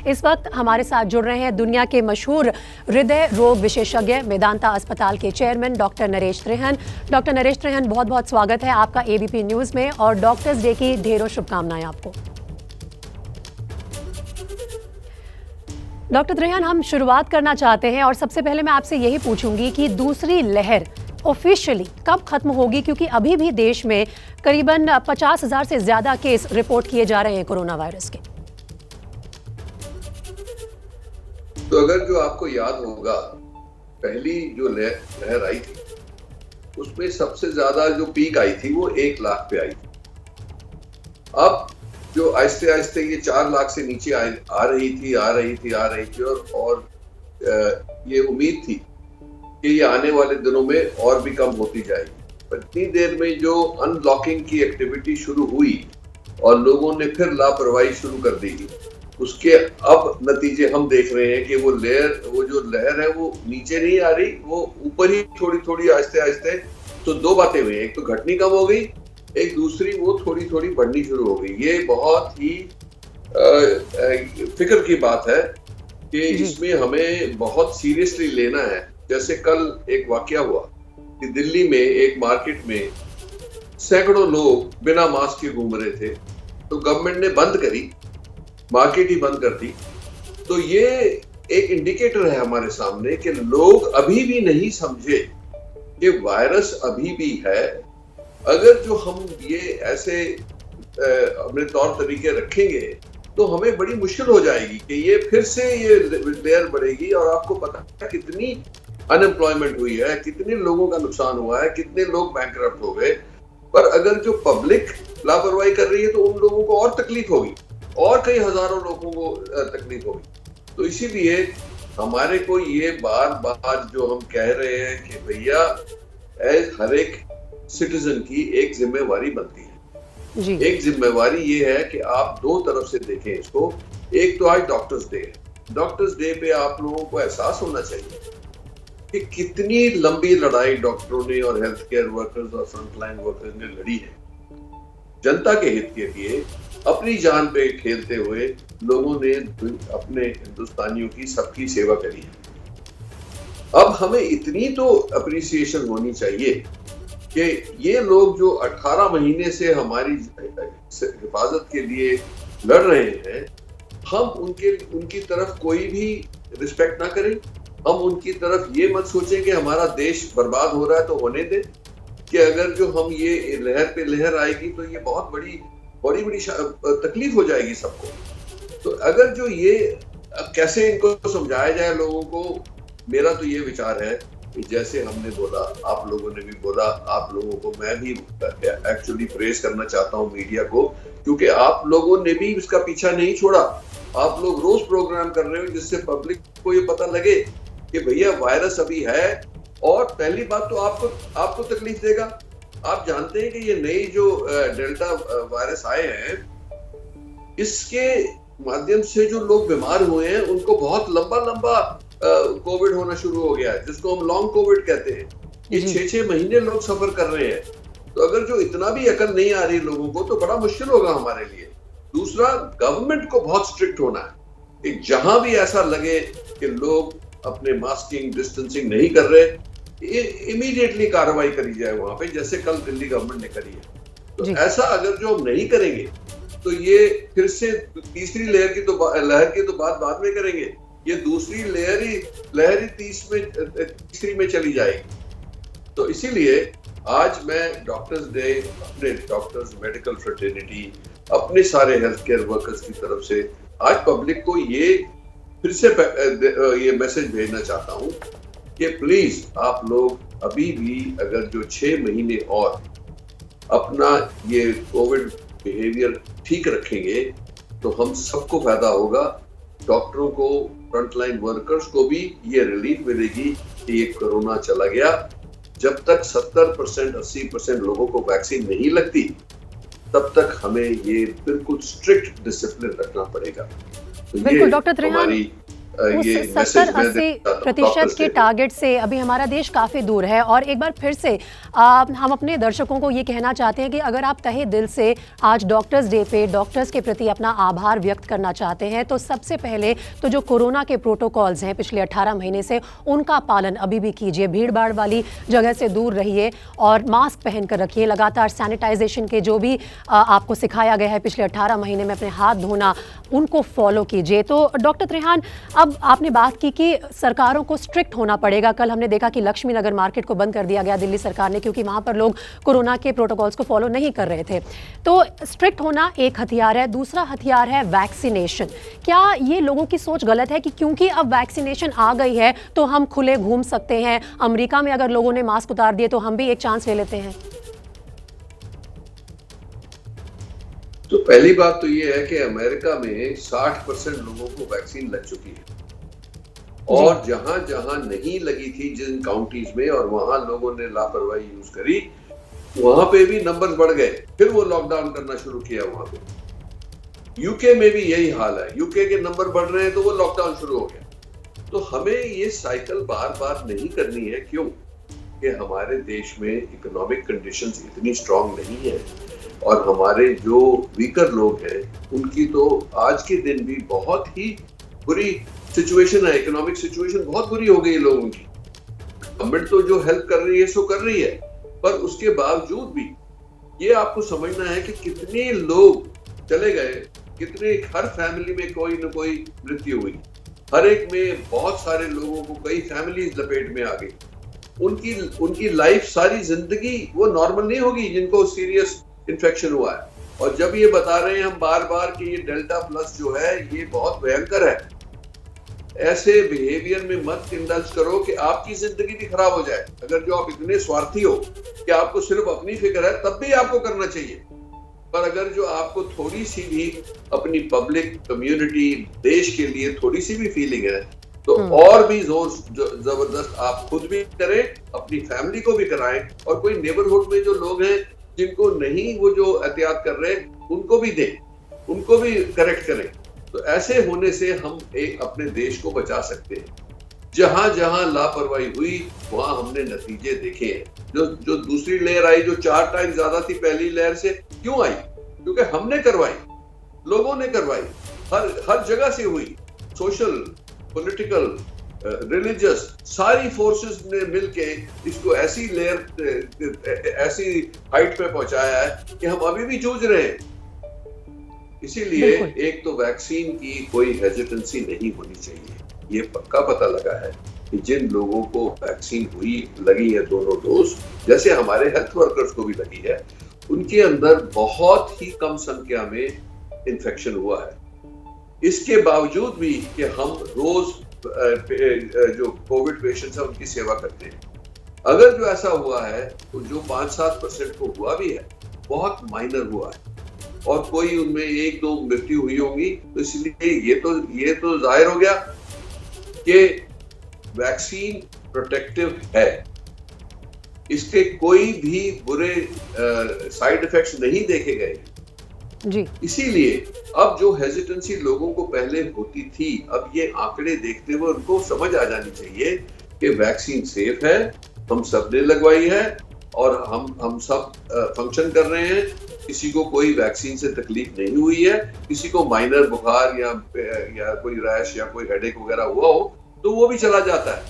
इस वक्त हमारे साथ जुड़ रहे हैं दुनिया के मशहूर हृदय रोग विशेषज्ञ मेदांता अस्पताल के chairman doctor Naresh Trehan. Doctor Naresh Trehan, बहुत बहुत स्वागत है आपका एबीपी न्यूज़ में और डॉक्टर्स डे की ढेरों शुभकामनाएं आपको। डॉक्टर त्रेहन, हम शुरुआत करना चाहते हैं और सबसे पहले मैं आपसे यही पूछूंगी कि दूसरी लहर ऑफिशियली कब खत्म होगी, क्योंकि अभी भी देश में करीबन 50,000 से ज्यादा केस रिपोर्ट किए जा रहे हैं कोरोना वायरस के। तो अगर जो आपको याद होगा, पहली जो लहर आई थी उसमें सबसे ज्यादा जो पीक आई थी वो 1 लाख पे आई थी। अब जो आहिस्ते आहिस्ते ये 4 लाख से नीचे आ रही थी और ये उम्मीद थी कि ये आने वाले दिनों में और भी कम होती जाएगी। पर इतनी देर में जो अनलॉकिंग की एक्टिविटी शुरू हुई और लोगों ने फिर लापरवाही शुरू कर दी, उसके अब नतीजे हम देख रहे हैं कि वो जो लहर है वो नीचे नहीं आ रही, वो ऊपर ही थोड़ी थोड़ी आहिस्ते आहिस्ते। तो 2 बातें हुई, एक तो घटनी कम हो गई, एक दूसरी वो थोड़ी थोड़ी बढ़नी शुरू हो गई। ये बहुत ही फिक्र की बात है कि इसमें हमें बहुत सीरियसली लेना है। जैसे कल एक वाकया हुआ कि दिल्ली में एक मार्केट में सैकड़ों लोग बिना मास्क के घूम रहे थे, तो गवर्नमेंट ने बंद करी, मार्केट ही बंद कर दी। तो ये एक इंडिकेटर है हमारे सामने कि लोग अभी भी नहीं समझे कि वायरस अभी भी है। अगर जो हम ये ऐसे अपने तौर तरीके रखेंगे तो हमें बड़ी मुश्किल हो जाएगी कि ये फिर से ये लेयर बढ़ेगी। और आपको पता है कितनी अनएम्प्लॉयमेंट हुई है, कितने लोगों का नुकसान हुआ है, कितने लोग बैंकरप्ट हो गए। पर अगर जो पब्लिक लापरवाही कर रही है तो उन लोगों को और तकलीफ होगी और कई हजारों लोगों को तकलीफ होगी। तो इसीलिए हमारे को ये बार बार जो हम कह रहे हैं कि भैया हर एक सिटीजन की एक जिम्मेवारी बनती है जी। एक जिम्मेवारी ये है कि आप 2 तरफ से देखें इसको। एक तो आज डॉक्टर्स डे है। डॉक्टर्स डे पे आप लोगों को एहसास होना चाहिए कि कितनी लंबी लड़ाई डॉक्टरों ने और हेल्थ केयर वर्कर्स और फ्रंटलाइन वर्कर्स ने लड़ी है जनता के हित के लिए। अपनी जान पे खेलते हुए लोगों ने अपने हिंदुस्तानियों की सबकी सेवा करी है। अब हमें इतनी तो अप्रिसिएशन होनी चाहिए कि ये लोग जो 18 महीने से हमारी हिफाजत के लिए लड़ रहे हैं, हम उनकी तरफ कोई भी रिस्पेक्ट ना करें। हम उनकी तरफ ये मत सोचें कि हमारा देश बर्बाद हो रहा है तो होने दें, कि अगर जो हम ये लहर पे लहर आएगी तो ये बहुत बड़ी तकलीफ हो जाएगी सबको। तो अगर जो ये कैसे इनको समझाया जाए लोगों को, मेरा तो ये विचार है कि जैसे हमने बोला, आप लोगों ने भी बोला, आप लोगों को मैं भी एक्चुअली प्रेज करना चाहता हूँ मीडिया को, क्योंकि आप लोगों ने भी इसका पीछा नहीं छोड़ा। आप लोग रोज प्रोग्राम कर रहे हो जिससे पब्लिक को ये पता लगे कि भैया वायरस अभी है। और पहली बात तो आपको तकलीफ देगा। आप जानते हैं कि ये नई जो डेल्टा वायरस आए हैं, इसके माध्यम से जो लोग बीमार हुए हैं उनको बहुत लंबा कोविड होना शुरू हो गया है, जिसको हम लॉन्ग कोविड कहते हैं। ये 6-6 महीने लोग सफर कर रहे हैं। तो अगर जो इतना भी अकल नहीं आ रही लोगों को तो बड़ा मुश्किल होगा हमारे लिए। दूसरा, गवर्नमेंट को बहुत स्ट्रिक्ट होना है कि जहां भी ऐसा लगे कि लोग अपने मास्किंग डिस्टेंसिंग नहीं कर रहे, इमीडिएटली कार्रवाई करी जाए वहां पे, जैसे कल दिल्ली गवर्नमेंट ने करी है। तो ऐसा अगर जो हम नहीं करेंगे तो ये फिर से तीसरी लहर की तो बात बाद में करेंगे, ये दूसरी लहर ही तीसरी में चली जाएगी। तो इसीलिए आज मैं डॉक्टर्स डे अपने डॉक्टर्स, मेडिकल फ्रेटर्निटी, अपने सारे हेल्थ केयर वर्कर्स की तरफ से आज पब्लिक को ये फिर से ये मैसेज भेजना चाहता हूँ कि प्लीज आप लोग अभी भी अगर जो 6 महीने और अपना ये कोविड बिहेवियर ठीक रखेंगे तो हम सबको फायदा होगा। डॉक्टरों को, फ्रंटलाइन वर्कर्स को भी ये रिलीफ मिलेगी कि ये कोरोना चला गया। जब तक 70% 80% लोगों को वैक्सीन नहीं लगती, तब तक हमें ये बिल्कुल स्ट्रिक्ट डिसिप्लिन रखना पड़ेगा। तो बिल्कुल डॉक्टर त्रेहन, हमारी उस ये मैसेज मैं 70-80% देना चाहता हूं डॉक्टर्स के के। टारगेट से अभी हमारा देश काफ़ी दूर है। और एक बार फिर से हम अपने दर्शकों को ये कहना चाहते हैं कि अगर आप तहे दिल से आज डॉक्टर्स डे पे डॉक्टर्स के प्रति अपना आभार व्यक्त करना चाहते हैं, तो सबसे पहले तो जो कोरोना के प्रोटोकॉल्स हैं पिछले 18 महीने से, उनका पालन अभी भी कीजिए। भीड़ भाड़ वाली जगह से दूर रहिए और मास्क पहन कर रखिए। लगातार सैनिटाइजेशन के जो भी आपको सिखाया गया है पिछले 18 महीने में, अपने हाथ धोना, उनको फॉलो कीजिए। तो डॉक्टर त्रेहान, अब आपने बात की कि सरकारों को स्ट्रिक्ट होना पड़ेगा। कल हमने देखा कि लक्ष्मी नगर मार्केट को बंद कर दिया गया दिल्ली सरकार ने, क्योंकि वहां पर लोग कोरोना के प्रोटोकॉल्स को फॉलो नहीं कर रहे थे। तो स्ट्रिक्ट होना एक हथियार है, दूसरा हथियार है वैक्सीनेशन। क्या ये लोगों की सोच गलत है कि क्योंकि अब वैक्सीनेशन आ गई है तो हम खुले घूम सकते हैं? अमेरिका में अगर लोगों ने मास्क उतार दिए तो हम भी एक चांस ले लेते हैं। तो पहली बात तो ये है कि अमेरिका में 60% लोगों को वैक्सीन लग चुकी है, और जहां जहां नहीं लगी थी जिन काउंटीज में और वहां लोगों ने लापरवाही यूज करी, वहां पे भी नंबर्स बढ़ गए, फिर वो लॉकडाउन करना शुरू किया वहां पे। यूके में भी यही हाल है, यूके के नंबर बढ़ रहे हैं तो वो लॉकडाउन शुरू हो गया। तो हमें ये साइकिल बार बार नहीं करनी है। क्यों? कि हमारे देश में इकोनॉमिक कंडीशंस इतनी स्ट्रांग नहीं है, और हमारे जो वीकर लोग हैं उनकी तो आज के दिन भी बहुत ही बुरी सिचुएशन है। इकोनॉमिक सिचुएशन बहुत बुरी हो गई है लोगों की। गवर्नमेंट तो जो हेल्प कर रही है सो कर रही है, पर उसके बावजूद भी ये आपको समझना है कि कितने लोग चले गए, कितने, हर फैमिली में कोई न कोई मृत्यु हुई, हर एक में बहुत सारे लोगों को कई फैमिलीज लपेट में आ गई। उनकी लाइफ, सारी जिंदगी वो नॉर्मल नहीं होगी जिनको सीरियस इन्फेक्शन हुआ है। और जब ये बता रहे हैं हम बार बार कि ये डेल्टा प्लस जो है ये बहुत भयंकर है, ऐसे बिहेवियर में मत इंडल्ज करो कि आपकी जिंदगी भी खराब हो जाए। अगर जो आप इतने स्वार्थी हो कि आपको सिर्फ अपनी फिक्र है, तब भी आपको करना चाहिए। पर अगर जो आपको थोड़ी सी भी अपनी पब्लिक, कम्युनिटी, देश के लिए थोड़ी सी भी फीलिंग है, तो और भी जोर जबरदस्त आप खुद भी करें, अपनी फैमिली को भी कराएं, और कोई नेबरहुड में जो लोग हैं जिनको नहीं वो जो एहतियात कर रहे हैं उनको भी दें, उनको भी करेक्ट करें। तो ऐसे होने से हम एक अपने देश को बचा सकते हैं। जहां जहां लापरवाही हुई वहां हमने नतीजे देखे हैं। जो दूसरी लेयर आई, जो 4 टाइम ज्यादा थी पहली लेयर से, क्यों आई? क्योंकि हमने करवाई, लोगों ने करवाई, हर जगह से हुई। सोशल, पॉलिटिकल, रिलीजियस, सारी फोर्सेस ने मिलके इसको ऐसी लेयर, ऐसी हाइट पे पहुंचाया है कि हम अभी भी जूझ रहे हैं। इसीलिए एक तो वैक्सीन की कोई हेजिटेंसी नहीं होनी चाहिए। ये पक्का पता लगा है कि जिन लोगों को वैक्सीन लगी है दोनों डोज, जैसे हमारे हेल्थ वर्कर्स को भी लगी है, उनके अंदर बहुत ही कम संख्या में इन्फेक्शन हुआ है। इसके बावजूद भी कि हम रोज जो कोविड पेशेंट्स हैं उनकी सेवा करते हैं, अगर जो ऐसा हुआ है तो जो 5-7% को हुआ भी है, बहुत माइनर हुआ है, और कोई उनमें 1-2 मृत्यु हुई होंगी। तो इसलिए ये तो जाहिर हो गया कि वैक्सीन प्रोटेक्टिव है, इसके कोई भी बुरे साइड इफेक्ट्स नहीं देखे गए जी। इसीलिए अब जो हेजिटेंसी लोगों को पहले होती थी, अब ये आंकड़े देखते हुए उनको समझ आ जानी चाहिए कि वैक्सीन सेफ है, हम सब ने लगवाई है, और हम सब फंक्शन कर रहे हैं। किसी को कोई वैक्सीन से तकलीफ नहीं हुई है। किसी को माइनर बुखार या कोई रैश या कोई हेडेक वगैरह हुआ हो तो वो भी चला जाता है।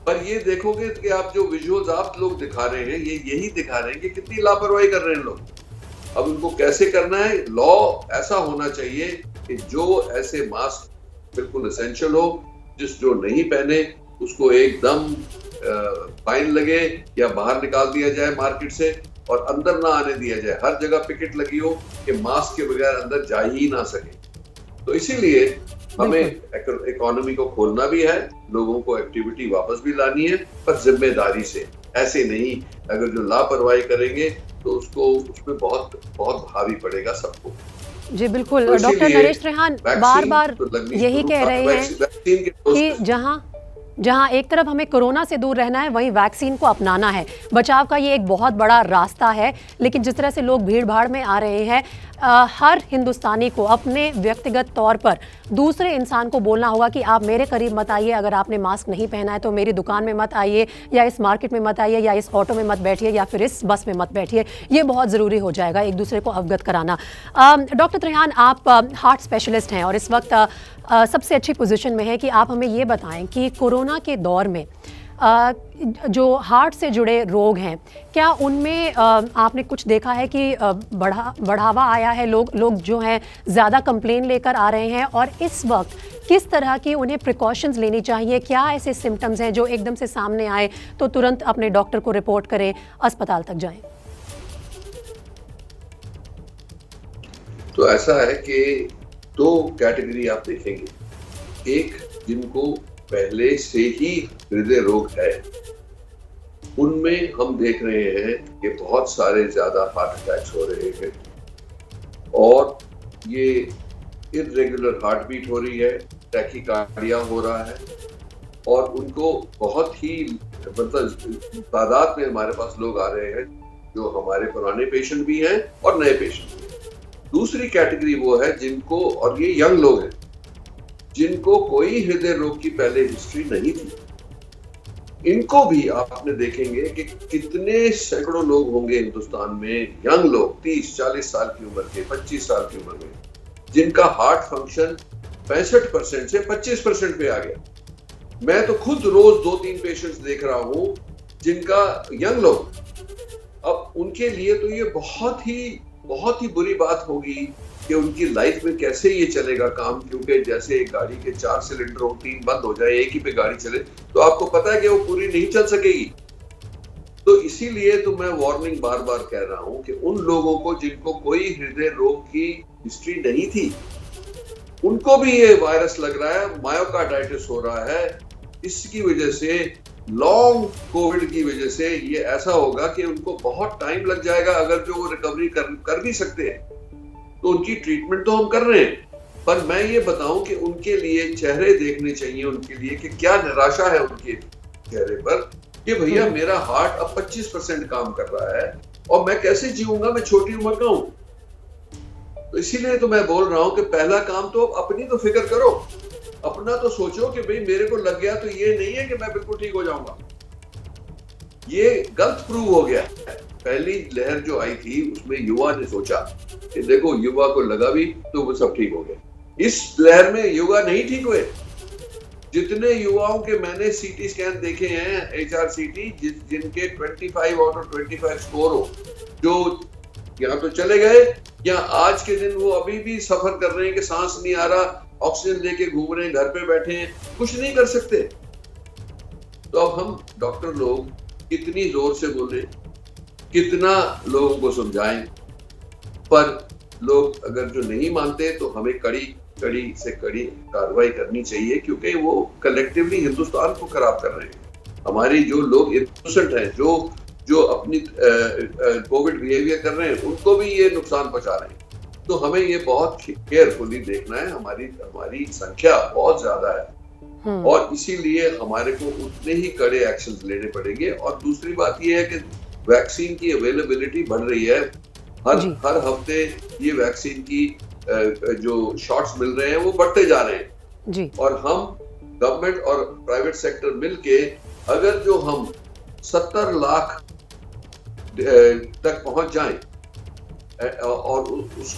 पर ये देखोगे कि आप जो विजुअल्स आप लोग दिखा रहे हैं, ये यही दिखा रहे हैं कि कितनी लापरवाही कर रहे हैं लोग। अब उनको कैसे करना है? लॉ ऐसा होना चाहिए कि जो ऐसे मास्क बिल्कुल एसेंशियल हो, जो नहीं पहने उसको एकदम फाइन लगे या बाहर निकाल दिया जाए मार्केट से, और अंदर ना आने दिया जाए। हर जगह पिकेट लगी हो कि मास्क के बगैर अंदर जा ही ना सके। तो इसीलिए हमें इकोनॉमी को खोलना भी है, लोगों को एक्टिविटी वापस भी लानी है, पर जिम्मेदारी से। ऐसे नहीं, अगर जो लापरवाही करेंगे तो उसमें बहुत बहुत भारी पड़ेगा सबको। जी बिल्कुल। डॉक्टर नरेश त्रेहान बार बार यही कह रहे हैं कि जहां एक तरफ हमें कोरोना से दूर रहना है, वहीं वैक्सीन को अपनाना है। बचाव का ये एक बहुत बड़ा रास्ता है, लेकिन जिस तरह से लोग भीड़ भाड़ में आ रहे हैं, हर हिंदुस्तानी को अपने व्यक्तिगत तौर पर दूसरे इंसान को बोलना होगा कि आप मेरे करीब मत आइए, अगर आपने मास्क नहीं पहना है तो मेरी दुकान में मत आइए, या इस मार्केट में मत आइए, या इस ऑटो में मत बैठिए, या फिर इस बस में मत बैठिए। ये बहुत ज़रूरी हो जाएगा एक दूसरे को अवगत कराना। डॉक्टर त्रेहान, आप हार्ट स्पेशलिस्ट हैं और इस वक्त सबसे अच्छी पोजीशन में है कि आप हमें ये बताएं कि कोरोना के दौर में जो हार्ट से जुड़े रोग हैं, क्या उनमें आपने कुछ देखा है कि बढ़ावा आया है? लोग जो हैं ज़्यादा कंप्लेन लेकर आ रहे हैं, और इस वक्त किस तरह की उन्हें प्रिकॉशंस लेनी चाहिए? क्या ऐसे सिम्टम्स हैं जो एकदम से सामने आए तो तुरंत अपने डॉक्टर को रिपोर्ट करें, अस्पताल तक जाएं? तो ऐसा है कि दो कैटेगरी आप देखेंगे। एक, जिनको पहले से ही हृदय रोग है, उनमें हम देख रहे हैं कि बहुत सारे ज्यादा हार्ट अटैक्स हो रहे हैं और ये इर्रेगुलर हार्ट बीट हो रही है, टैकीकार्डिया हो रहा है, और उनको बहुत ही मतलब तादाद में हमारे पास लोग आ रहे हैं जो हमारे पुराने पेशेंट भी हैं और नए पेशेंट भी हैं। दूसरी कैटेगरी वो है जिनको, और ये यंग लोग हैं, जिनको कोई हृदय रोग की पहले हिस्ट्री नहीं थी। इनको भी आपने देखेंगे कि कितने सैकड़ों लोग होंगे हिंदुस्तान में, यंग लोग 30-40 साल की उम्र के, 25 साल की उम्र में, जिनका हार्ट फंक्शन 65% से 25% पे आ गया। मैं तो खुद रोज 2-3 पेशेंट्स देख रहा हूं जिनका, यंग लोग, अब उनके लिए तो ये बहुत ही बुरी बात होगी कि उनकी लाइफ में कैसे ये चलेगा काम, क्योंकि जैसे एक गाड़ी के 4 सिलेंडर हो, 3 बंद हो जाए, एक ही पे गाड़ी चले, तो आपको पता है कि वो पूरी नहीं चल सकेगी। तो इसीलिए तो मैं वार्निंग बार बार कह रहा हूं कि उन लोगों को जिनको कोई हृदय रोग की हिस्ट्री नहीं थी, उनको भी ये वायरस लग रहा है, मायोकार्डाइटिस हो रहा है। इसकी वजह से, लॉन्ग कोविड की वजह से ये ऐसा होगा कि उनको बहुत टाइम लग जाएगा। अगर जो वो रिकवरी कर भी सकते हैं तो उनकी ट्रीटमेंट तो हम कर रहे हैं, पर मैं ये बताऊं कि उनके लिए चेहरे देखने चाहिए उनके लिए कि क्या निराशा है उनके चेहरे पर कि भैया मेरा हार्ट अब 25% काम कर रहा है और मैं कैसे जीऊंगा, मैं छोटी उम्र का हूं। तो इसीलिए तो मैं बोल रहा हूं कि पहला काम तो अपनी तो फिक्र करो, अपना तो सोचो कि भाई मेरे को लग गया तो ये नहीं है कि मैं बिल्कुल ठीक हो जाऊंगा। ये गलत प्रूव हो गया। पहली लहर जो आई थी उसमें युवा ने सोचा कि देखो युवा को लगा भी तो वो सब ठीक हो गया। इस लहर में युवा नहीं ठीक हुए। जितने युवाओं के मैंने सीटी स्कैन देखे हैं, HRCT, जिनके 25 आउट ऑफ 25 स्कोर हो, जो या तो चले गए या आज के दिन वो अभी भी सफर कर रहे हैं कि सांस नहीं आ रहा, ऑक्सीजन लेके घूम रहे हैं, घर पे बैठे हैं, कुछ नहीं कर सकते। तो अब हम डॉक्टर लोग कितनी जोर से बोले, कितना लोगों को समझाएं, पर लोग अगर जो नहीं मानते तो हमें कड़ी से कड़ी कार्रवाई करनी चाहिए, क्योंकि वो कलेक्टिवली हिंदुस्तान को खराब कर रहे हैं। हमारी जो लोग इनोसेंट हैं, जो अपनी कोविड बिहेवियर कर रहे हैं, उनको भी ये नुकसान पहुंचा रहे हैं। तो हमें ये बहुत केयरफुली देखना है। हमारी संख्या बहुत ज्यादा है और इसीलिए हमारे को उतने ही कड़े एक्शंस लेने पड़ेंगे। और दूसरी बात ये है कि वैक्सीन की अवेलेबिलिटी बढ़ रही है। हर हफ्ते ये वैक्सीन की जो शॉट्स मिल रहे हैं वो बढ़ते जा रहे हैं जी। और हम गवर्नमेंट और प्राइवेट सेक्टर मिलके अगर जो हम 70 लाख तक पहुंच जाएं और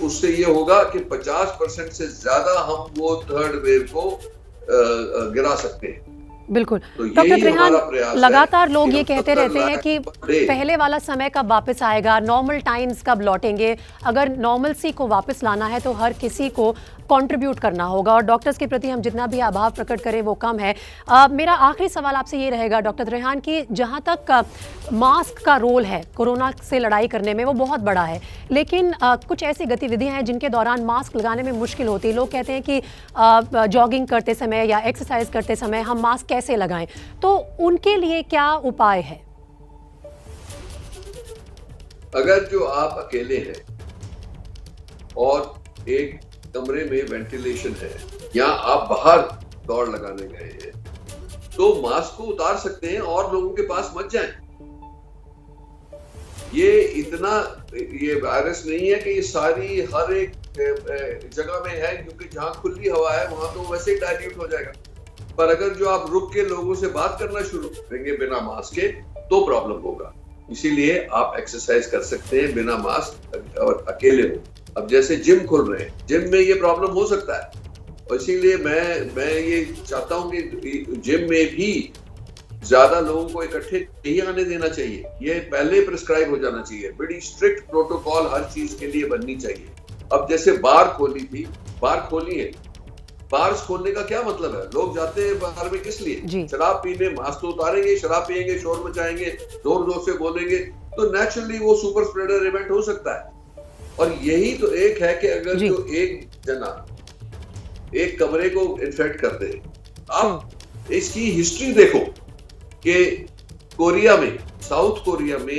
उससे ये होगा कि 50% से ज्यादा हम वो थर्ड वेव को गिरा सकते हैं। बिल्कुल। तो डॉक्टर त्रेहान, लगातार लोग ये कहते रहते हैं कि पहले वाला समय कब वापस आएगा, नॉर्मल टाइम्स कब लौटेंगे। अगर नॉर्मलसी को वापस लाना है तो हर किसी को कंट्रीब्यूट करना होगा और डॉक्टर्स के प्रति हम जितना भी आभार प्रकट करें वो कम है। मेरा आखिरी सवाल आपसे ये रहेगा डॉक्टर त्रेहान कि जहाँ तक मास्क का रोल है कोरोना से लड़ाई करने में, वो बहुत बड़ा है, लेकिन कुछ ऐसी गतिविधियाँ हैं जिनके दौरान मास्क लगाने में मुश्किल होती है। लोग कहते हैं कि जॉगिंग करते समय या एक्सरसाइज करते समय हम मास्क कैसे लगाएं, तो उनके लिए क्या उपाय है? अगर जो आप अकेले हैं और एक कमरे में वेंटिलेशन है या आप बाहर दौड़ लगाने गए हैं, तो मास्क को उतार सकते हैं और लोगों के पास मत जाएं। ये वायरस नहीं है कि ये सारी हर एक जगह में है, क्योंकि जहां खुली हवा है वहां तो वैसे ही डाइल्यूट हो जाएगा। पर अगर जो आप रुक के लोगों से बात करना शुरू करेंगे बिना मास्क के तो प्रॉब्लम होगा। इसीलिए आप एक्सरसाइज कर सकते हैं बिना मास्क और अकेले हो। अब जैसे जिम खुल रहे हैं, जिम में ये प्रॉब्लम हो सकता है, और इसीलिए मैं ये चाहता हूं कि जिम में भी ज्यादा लोगों को इकट्ठे नहीं आने देना चाहिए। ये पहले प्रिस्क्राइब हो जाना चाहिए। बड़ी स्ट्रिक्ट प्रोटोकॉल हर चीज के लिए बननी चाहिए। अब जैसे बार खोली थी, बार खोली है, बार्स खोलने का क्या मतलब है? लोग जाते हैं बार में किस लिए? शराब पीने। मास्क तो उतारेंगे, शराब पियेंगे, शोर मचाएंगे, जोर जोर से बोलेंगे, तो नेचुरली वो सुपर स्प्रेडर इवेंट हो सकता है। और यही तो एक है कि अगर जो एक जना एक कमरे को इन्फेक्ट कर दे, आप इसकी हिस्ट्री देखो कि कोरिया में, साउथ कोरिया में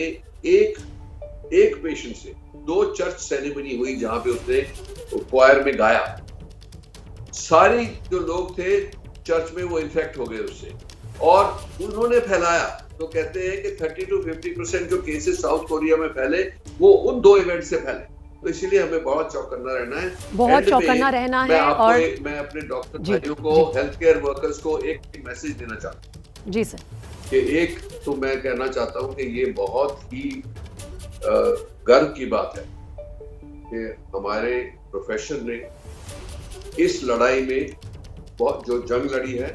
एक पेशेंट से 2 चर्च सेरेमनी हुई जहां पे उसने क्वायर में गाया। सारे जो लोग थे चर्च में वो इन्फेक्ट हो गए उससे, और उन्होंने फैलाया। तो कहते हैं कि 30 to 50% जो केसेस साउथ कोरिया में फैले वो उन 2 इवेंट से फैले। तो इसीलिए हमें बहुत चौकन्ना रहना है, बहुत चौकन्ना रहना है। और मैं अपने डॉक्टर भाइयों को, हेल्थ केयर वर्कर्स को एक मैसेज देना चाहता हूँ। जी सर। कि एक तो मैं कहना चाहता हूँ कि ये बहुत ही गर्व की बात है कि हमारे प्रोफेशन ने इस लड़ाई में बहुत जो जंग लड़ी है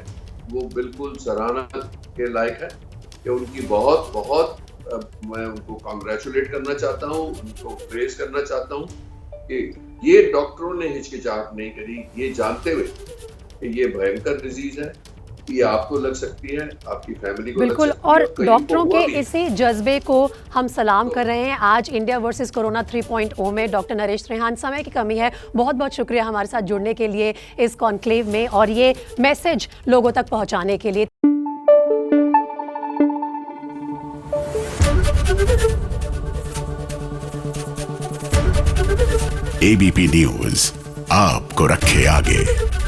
वो बिल्कुल सराहना के लायक है। कि उनकी बहुत मैं उनको कांग्रेचुलेट करना चाहता हूँ, उनको प्रेज करना चाहता हूँ कि ये डॉक्टरों ने हिचकिचाहट नहीं करी, ये जानते हुए कि ये भयंकर डिजीज है, ये आपको लग सकती है, आपकी फैमिली को बिल्कुल लग सकती है, और डॉक्टरों के इसी जज्बे को हम सलाम कर रहे हैं। आज इंडिया वर्सेस कोरोना 3.0 में डॉक्टर नरेश त्रेहान, समय की कमी है, बहुत बहुत शुक्रिया हमारे साथ जुड़ने के लिए इस कॉन्क्लेव में और ये मैसेज लोगों तक पहुंचाने के लिए। एबीपी न्यूज आपको रखे आगे।